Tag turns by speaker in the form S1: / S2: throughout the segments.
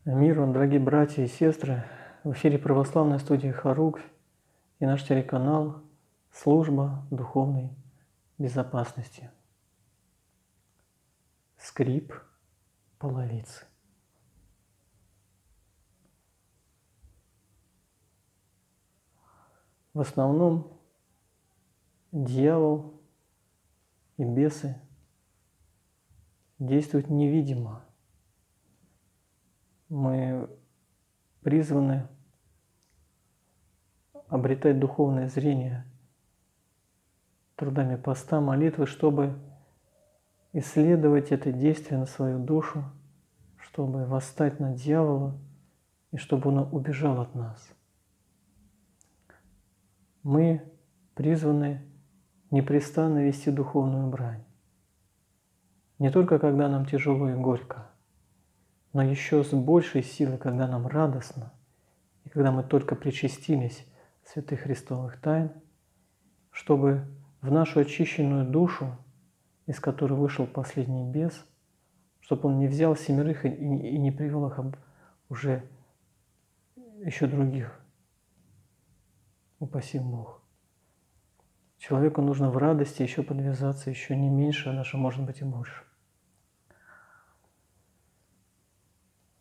S1: Мир вам, дорогие братья и сестры! В эфире православная студия Харугвь и наш телеканал «Служба духовной безопасности». Скрип половицы. В основном дьявол и бесы действуют невидимо. Мы призваны обретать духовное зрение трудами поста, молитвы, чтобы исследовать это действие на свою душу, чтобы восстать на дьявола и чтобы он убежал от нас. Мы призваны непрестанно вести духовную брань. Не только когда нам тяжело и горько, но еще с большей силой, когда нам радостно, и когда мы только причастились святых христовых тайн, чтобы в нашу очищенную душу, из которой вышел последний бес, чтобы он не взял семерых и не привел их уже еще других. Упаси Бог. Человеку нужно в радости еще подвязаться, еще не меньше, а даже может быть и больше.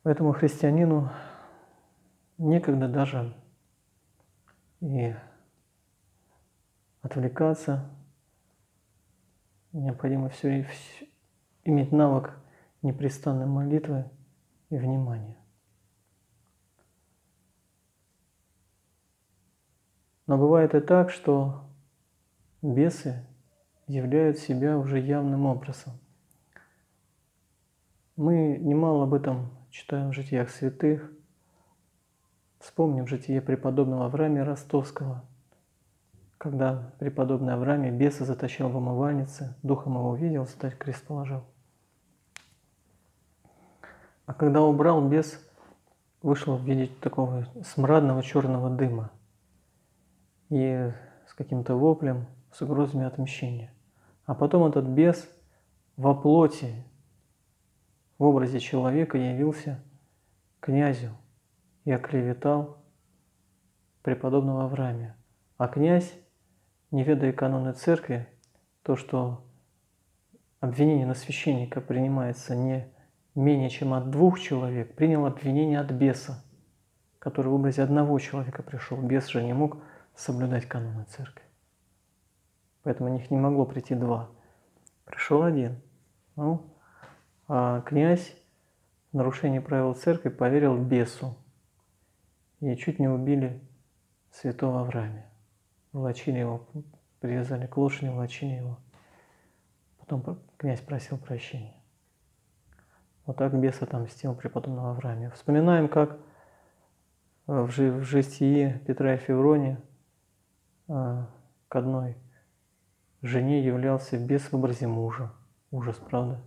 S1: Поэтому христианину некогда даже и отвлекаться, необходимо все иметь навык непрестанной молитвы и внимания. Но бывает и так, что бесы являют себя уже явным образом. Мы немало об этом читаем в житиях святых. Вспомним житие преподобного Авраамия Ростовского, когда преподобный Авраамий беса затащил в умывальнице, духом его увидел, стать крест положил. А когда убрал, бес вышел в виде такого смрадного черного дыма и с каким-то воплем, с угрозами отмщения. А потом этот бес во плоти, в образе человека явился князю и оклеветал преподобного Авраамия. А князь, не ведая каноны церкви, то, что обвинение на священника принимается не менее чем от 2 человек, принял обвинение от беса, который в образе одного человека пришел. Бес же не мог соблюдать каноны церкви. Поэтому у них не могло прийти 2. Пришел один. А князь в нарушении правил церкви поверил бесу. И чуть не убили святого Авраамия. Волочили его, привязали к лошади, волочили его. Потом князь просил прощения. Вот так бес отомстил преподобного Авраамия. Вспоминаем, как в житии Петра и Февронии к одной жене являлся бес в образе мужа. Ужас, правда?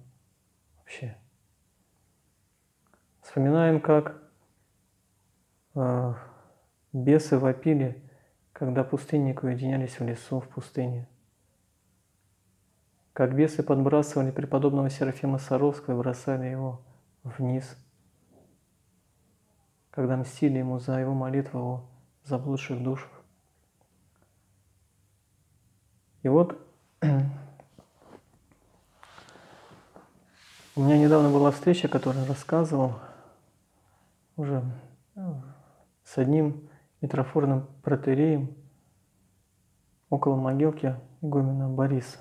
S1: Вообще. Вспоминаем, как бесы вопили, когда пустынники уединялись в лесу, в пустыне. Как бесы подбрасывали преподобного Серафима Саровского и бросали его вниз. Когда мстили ему за его молитву о заблудших душах. И вот у меня недавно была встреча, которую я рассказывал уже с одним митрофорным протоиереем около могилки игумена Бориса.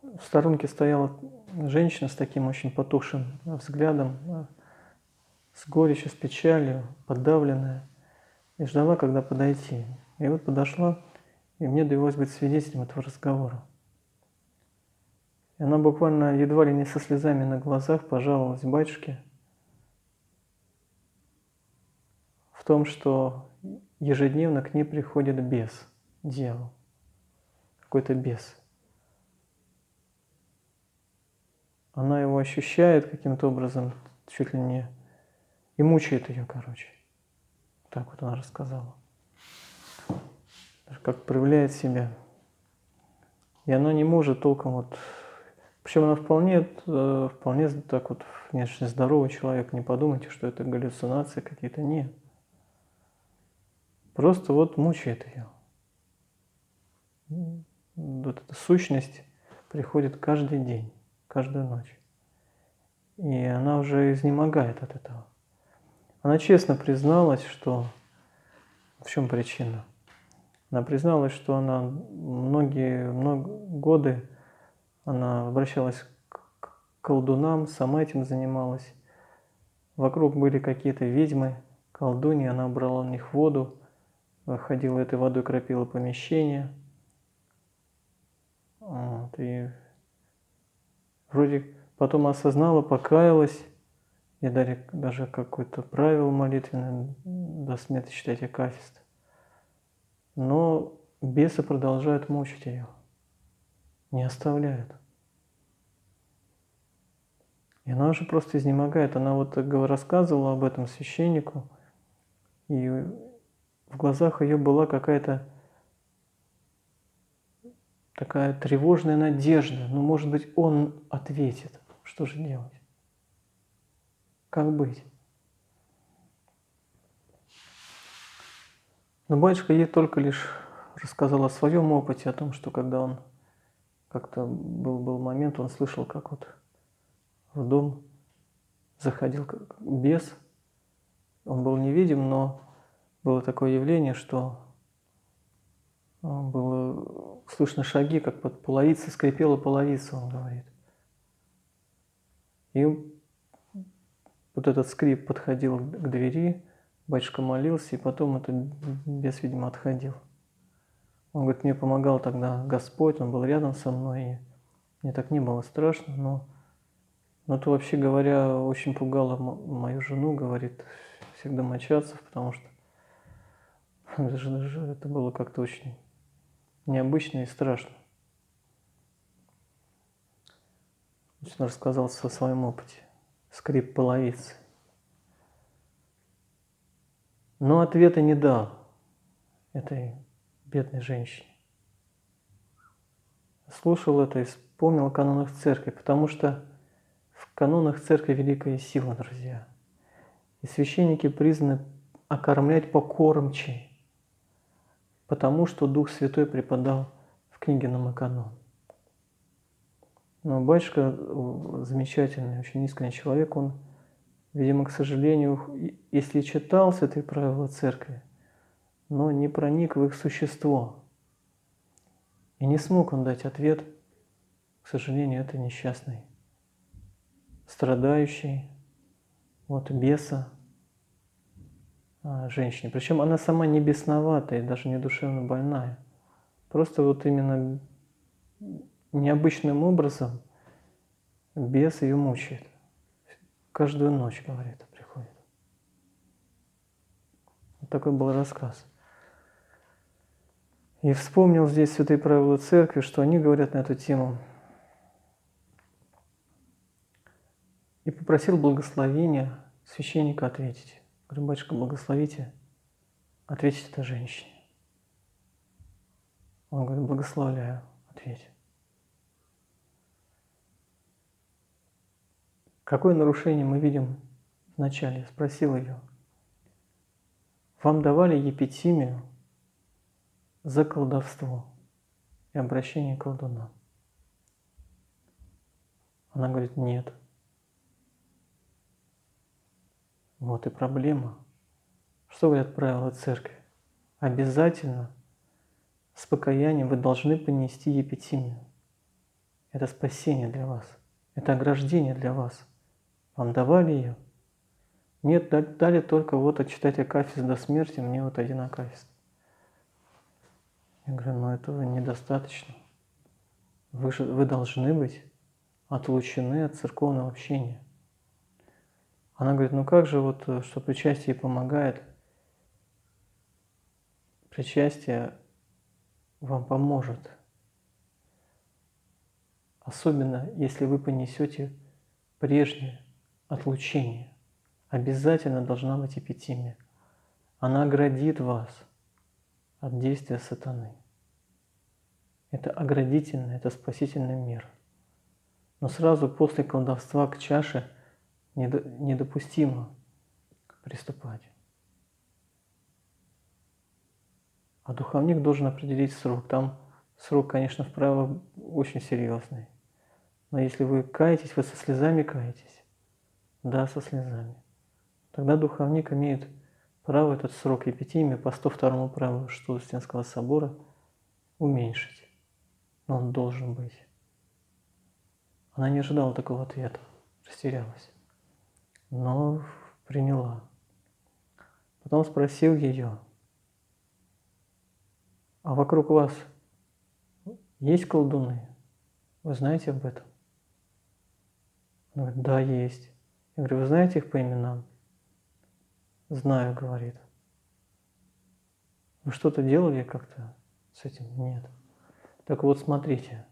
S1: В сторонке стояла женщина с таким очень потухшим взглядом, с горечью, с печалью, подавленная, и ждала, когда подойти. И вот подошла, и мне довелось быть свидетелем этого разговора. И она буквально едва ли не со слезами на глазах пожаловалась батюшке в том, что ежедневно к ней приходит бес, дьявол, какой-то бес. Она его ощущает каким-то образом, чуть ли не, и мучает ее, короче. Так вот она рассказала. Как проявляет себя. И она не может толком Причем она вполне так вот внешне здоровый человек. Не подумайте, что это галлюцинации какие-то. Нет. Просто вот мучает ее. Вот эта сущность приходит каждый день, каждую ночь. И она уже изнемогает от этого. Она честно призналась, что... В чем причина? Она призналась, что она многие годы она обращалась к колдунам, сама этим занималась. Вокруг были какие-то ведьмы, колдуньи, она брала на них воду, ходила этой водой, кропила помещение. Вот, и вроде потом осознала, покаялась, и даже какое-то правило молитвенное до смерти читать акафист. Но бесы продолжают мучить ее, не оставляют. И она уже просто изнемогает. Она вот рассказывала об этом священнику, и в глазах ее была какая-то такая тревожная надежда. Ну, может быть, он ответит. Что же делать? Как быть? Но батюшка ей только лишь рассказал о своем опыте, о том, что когда он как-то был момент, он слышал, как вот в дом заходил бес. Он был невидим, но было такое явление, что было слышно шаги, как под половицей скрипела половица, он говорит. И вот этот скрип подходил к двери, батюшка молился, и потом этот бес, видимо, отходил. Он говорит, мне помогал тогда Господь, он был рядом со мной, и мне так не было страшно, но это, вообще говоря, очень пугало мою жену, говорит, всех домочадцев, потому что это было как-то очень необычно и страшно. Он рассказал о своем опыте. Скрип половицы. Но ответа не дал этой бедной женщине. Слушал это и вспомнил о канонах церкви, потому что в канонах церкви великая сила, друзья. И священники призваны окормлять покормчей, потому что Дух Святой преподал в книге Номоканон. Но батюшка замечательный, очень искренний человек, он, видимо, к сожалению, если читал святые правила церкви, но не проник в их существо. И не смог он дать ответ, к сожалению, этой несчастной, страдающей от беса женщине. Причем она сама не бесноватая, даже не душевно больная. Просто вот именно необычным образом бес ее мучает. Каждую ночь, говорит, приходит. Вот такой был рассказ. И вспомнил здесь святые правила церкви, что они говорят на эту тему. И попросил благословения священника ответить. Говорю, батюшка, благословите, ответить этой женщине. Он говорит, благословляю, ответь. Какое нарушение мы видим вначале? Спросил ее. Вам давали епитимию за колдовство и обращение к колдунам? Она говорит, нет. Вот и проблема. Что говорят правила церкви? Обязательно с покаянием вы должны понести епитимию. Это спасение для вас. Это ограждение для вас. Вам давали ее? Нет, дали только вот отчитать акафист до смерти, мне вот один акафист. Я говорю, этого недостаточно. Вы должны быть отлучены от церковного общения. Она говорит, как же что причастие помогает? Причастие вам поможет. Особенно, если вы понесете прежнее отлучение. Обязательно должна быть епитимия. Она оградит вас от действия сатаны. Это оградительная, это спасительная мера. Но сразу после колдовства к чаше недопустимо приступать. А духовник должен определить срок. Там срок, конечно, вправо очень серьезный. Но если вы каетесь, вы со слезами каетесь. Да, со слезами. Тогда духовник имеет право этот срок епитимии по 102 правилу Штутгарского собора уменьшить. Но он должен быть. Она не ожидала такого ответа, растерялась, но приняла. Потом спросил ее: а вокруг вас есть колдуны? Вы знаете об этом? Она говорит: да, есть. Я говорю: вы знаете их по именам? Знаю, говорит. Вы что-то делали как-то с этим? Нет. Так вот, смотрите.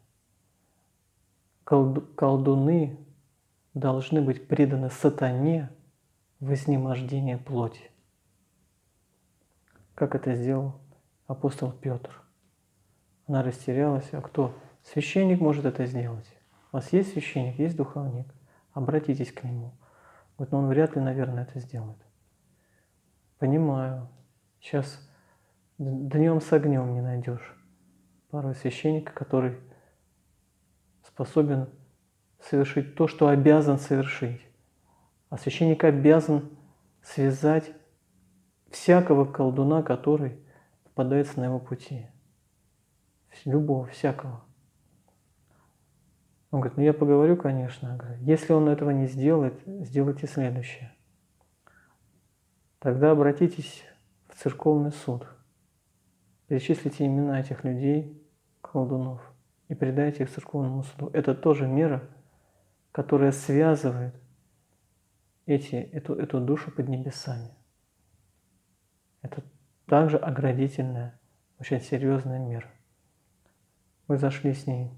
S1: Колдуны должны быть преданы сатане в изнемождение плоти. Как это сделал апостол Петр? Она растерялась. А кто? Священник может это сделать. У вас есть священник, есть духовник. Обратитесь к нему. Вот, но он вряд ли, наверное, это сделает. Понимаю. Сейчас днем с огнем не найдешь порой священника, который способен совершить то, что обязан совершить. А священник обязан связать всякого колдуна, который попадается на его пути. Любого, всякого. Он говорит: ну я поговорю, конечно. Говорю: если он этого не сделает, сделайте следующее. Тогда обратитесь в церковный суд. Перечислите имена этих людей, колдунов, и передайте их церковному суду. Это тоже мера, которая связывает эту душу под небесами. Это также оградительная, очень серьезная мера. Мы зашли с ней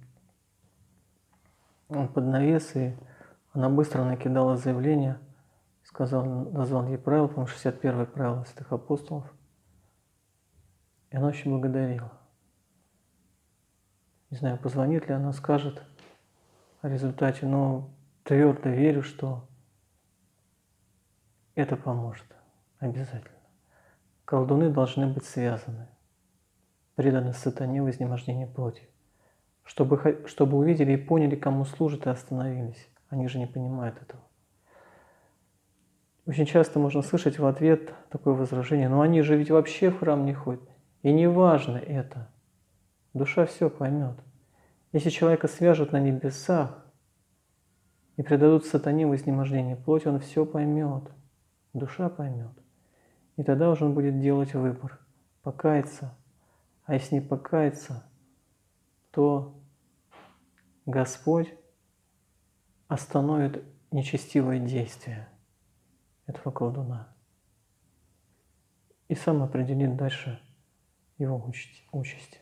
S1: под навес, и она быстро накидала заявление, назвал ей правила, по-моему, 61 правило святых апостолов. И она очень благодарила. Не знаю, позвонит ли она, скажет о результате, но твердо верю, что это поможет обязательно. Колдуны должны быть связаны, преданы сатане в изнеможении плоти, чтобы увидели и поняли, кому служат, и остановились. Они же не понимают этого. Очень часто можно слышать в ответ такое возражение: но они же ведь вообще в храм не ходят. И не важно это. Душа все поймет. Если человека свяжут на небесах и предадут сатане в изнеможении плоти, он все поймет. Душа поймет. И тогда уже он будет делать выбор. Покаяться. А если не покаяться, то Господь остановит нечестивое действие этого колдуна и сам определит дальше его участь.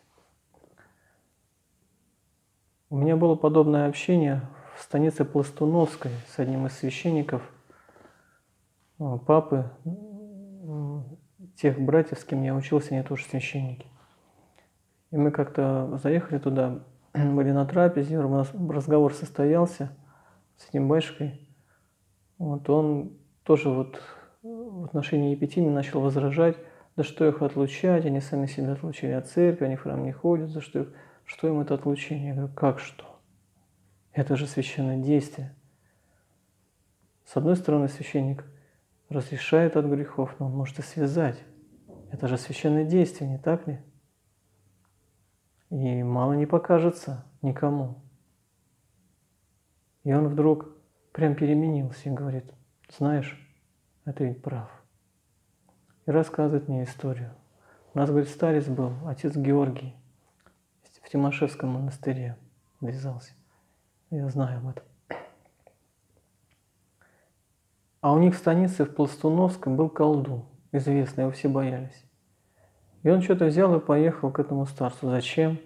S1: У меня было подобное общение в станице Пластуновской с одним из священников, папы, тех братьев, с кем я учился, они тоже священники. И мы как-то заехали туда, были на трапезе, у нас разговор состоялся с этим батюшкой. Вот он тоже вот в отношении епитимии начал возражать: да что их отлучать, они сами себя отлучили от церкви, они в храм не ходят, за что им это отлучение? Я говорю: как что? Это же священное действие. С одной стороны, священник разрешает от грехов, но он может и связать. Это же священное действие, не так ли? И мало не покажется никому. И он вдруг прям переменился и говорит: знаешь, это ведь прав. И рассказывает мне историю. У нас, говорит, старец был, отец Георгий, в Тимошевском монастыре ввязался. Я знаю об этом. А у них в станице в Пластуновском был колдун, известный, его все боялись. И он что-то взял и поехал к этому старцу. Зачем?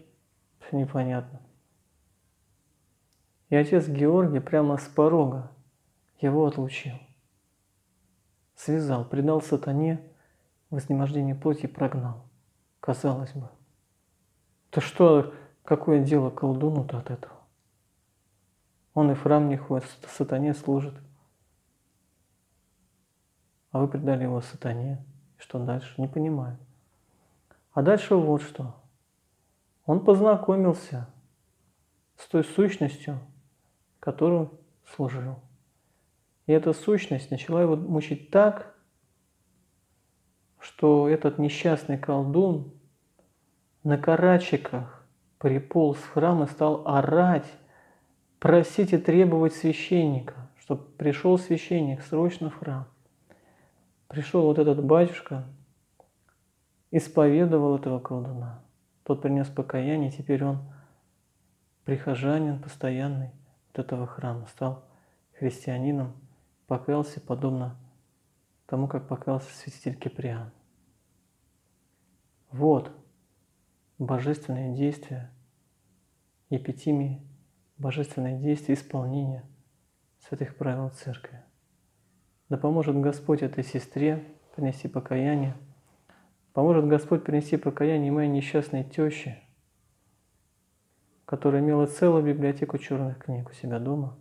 S1: Непонятно. И отец Георгий прямо с порога его отлучил. Связал, предал сатане в изнеможении плоти и прогнал. Казалось бы. То что, какое дело колдуну-то от этого? Он и в храм не ходит, сатане служит. А вы предали его сатане. Что дальше? Не понимаю. А дальше вот что. Он познакомился с той сущностью, которую служил. И эта сущность начала его мучить так, что этот несчастный колдун на карачиках приполз в храм и стал орать, просить и требовать священника, чтобы пришел священник срочно в храм. Пришел вот этот батюшка, исповедовал этого колдуна. Тот принес покаяние, теперь он прихожанин постоянный от этого храма, стал христианином, покаялся подобно тому, как покаялся святитель Киприан. Вот божественное действие епитимии, божественное действие исполнения святых правил Церкви. Да поможет Господь этой сестре принести покаяние, поможет Господь принести покаяние моей несчастной теще, которая имела целую библиотеку черных книг у себя дома.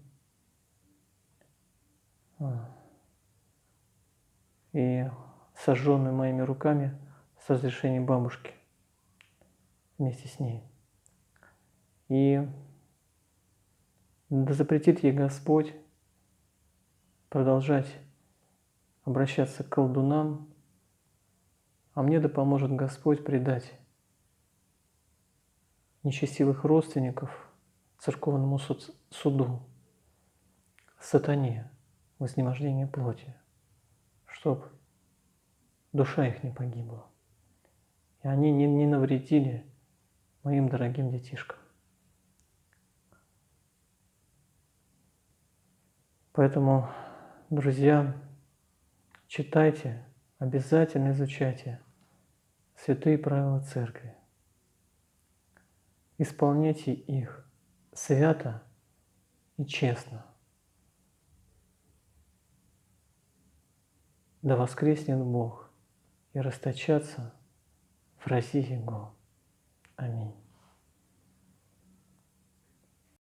S1: И сожженную моими руками с разрешения бабушки вместе с ней. И да запретит ей Господь продолжать обращаться к колдунам, а мне да поможет Господь предать нечестивых родственников церковному суду, сатане, вознемождение плоти, чтоб душа их не погибла, и они не навредили моим дорогим детишкам. Поэтому, друзья, читайте, обязательно изучайте святые правила Церкви. Исполняйте их свято и честно. Да воскреснет Бог и расточатся в России Его. Аминь.